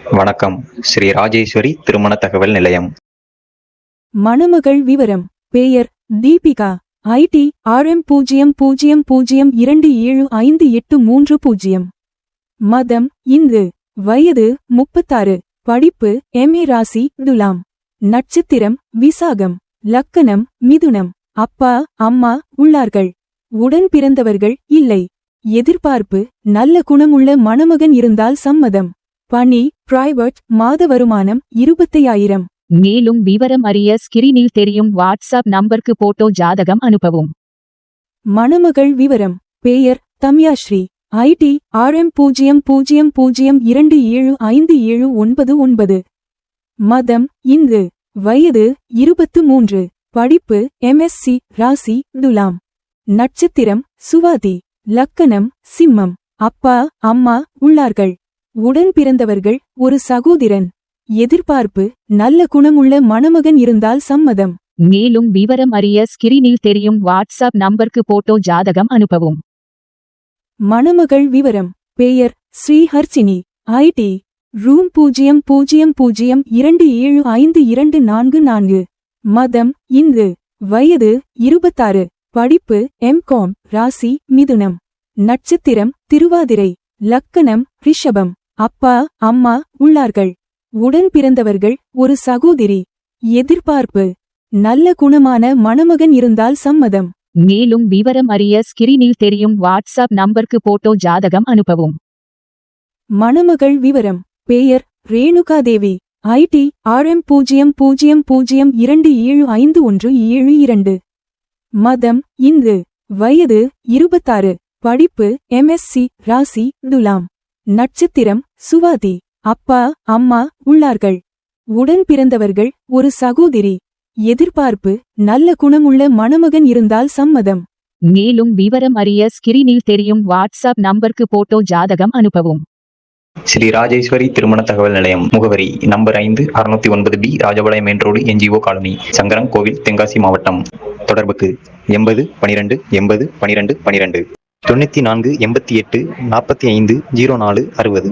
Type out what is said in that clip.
வணக்கம். ஸ்ரீ ராஜேஸ்வரி திருமண தகவல் நிலையம். மணமகள் விவரம்: பெயர் தீபிகா. ID RM 0002758330. மதம் இந்து. வயது 36. படிப்பு MA. ராசி துலாம். நட்சத்திரம் விசாகம். லக்கணம் மிதுனம். அப்பா அம்மா உள்ளார்கள். உடன் பிறந்தவர்கள் இல்லை. எதிர்பார்ப்பு: நல்ல குணமுள்ள மணமகன் இருந்தால் சம்மதம். பணி பிரைவேட். மாத வருமானம் 25,000. மேலும் விவரம் அறிய ஸ்கிரீனில் தெரியும் வாட்ஸ்அப் நம்பருக்கு போட்டோ ஜாதகம் அனுப்பவும். மணமகள் விவரம்: பெயர் தம்யாஸ்ரீ. ID RM 0002757799. மதம் இந்து. வயது 23. படிப்பு MSc. ராசி துலாம். நட்சத்திரம் சுவாதி. லக்கணம் சிம்மம். அப்பா அம்மா உள்ளார்கள். உடன் பிறந்தவர்கள் ஒரு சகோதரன். எதிர்பார்ப்பு: நல்ல குணமுள்ள மணமகன் இருந்தால் சம்மதம். மேலும் விவரம் அறிய ஸ்கிரீனில் தெரியும் வாட்ஸ்அப் நம்பருக்கு போட்டோ ஜாதகம் அனுப்பவும். மணமகள் விவரம்: பெயர் ஸ்ரீஹர்ஷினி. ID room 0002752244. மதம் இந்து. வயது 26. படிப்பு MCom. ராசி மிதுனம். நட்சத்திரம் திருவாதிரை. லக்கணம் ரிஷபம். அப்பா அம்மா உள்ளார்கள். உடன் பிறந்தவர்கள் ஒரு சகோதரி. எதிர்பார்ப்பு: நல்ல குணமான மணமகன் இருந்தால் சம்மதம். மேலும் விவரம் அறிய ஸ்கிரீனில் தெரியும் வாட்ஸ்அப் நம்பருக்கு போட்டோ ஜாதகம் அனுப்பவும். மணமகள் விவரம்: பெயர் ரேணுகாதேவி. ID RM 0002751772. மதம் இந்து. வயது 26. படிப்பு MSc. ராசி துலாம். நட்சத்திரம் சுவாதி. அப்பா அம்மா உள்ளார்கள். உடன் பிறந்தவர்கள் ஒரு சகோதரி. எதிர்பார்ப்பு: நல்ல குணமுள்ள மணமகன் இருந்தால் சம்மதம். மேலும் விவரம் அறிய ஸ்கிரீனில் தெரியும் வாட்ஸ்அப் நம்பருக்கு போட்டோ ஜாதகம் அனுப்பவும். ஸ்ரீ ராஜேஸ்வரி திருமண தகவல் நிலையம். முகவரி: number 5, 609B, Rajapalayam main road, NGO colony, Sankaran கோவில், தென்காசி மாவட்டம். தொடர்புக்கு 80 12 80 12 12, 94 88 45 04 60.